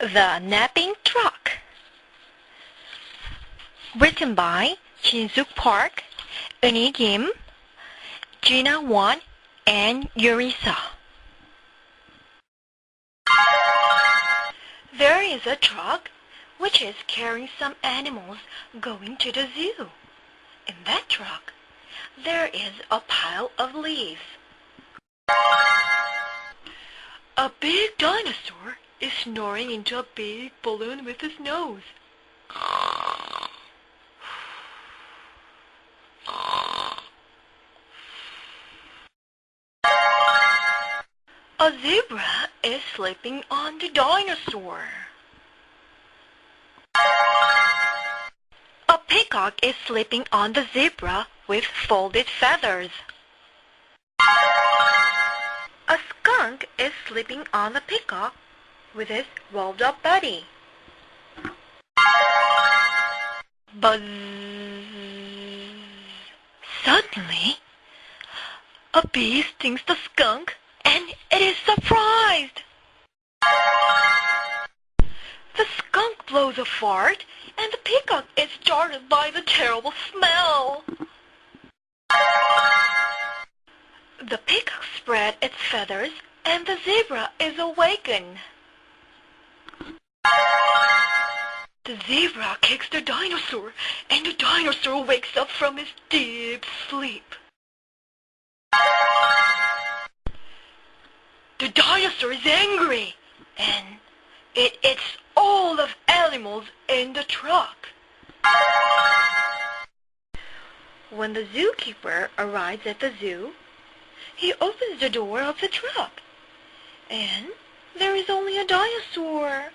The Napping Truck. Written by Shin-Suk Park, Eunhee Kim, Gina Won, and Yurisa. There is a truck which is carrying some animals going to the zoo. In that truck, there is a pile of leaves. A big dinosaur is snoring into a big balloon with his nose. A zebra is sleeping on the dinosaur. A peacock is sleeping on the zebra with folded feathers. A skunk is sleeping on the peacock with his rolled-up body. Buzz! Suddenly, a bee stings the skunk, and it is surprised. The skunk blows a fart, and the peacock is startled by the terrible smell. The peacock spread its feathers, and the zebra is awakened. The zebra kicks the dinosaur, and the dinosaur wakes up from his deep sleep. The dinosaur is angry, and it eats all the animals in the truck. When the zookeeper arrives at the zoo, he opens the door of the truck, and there is only a dinosaur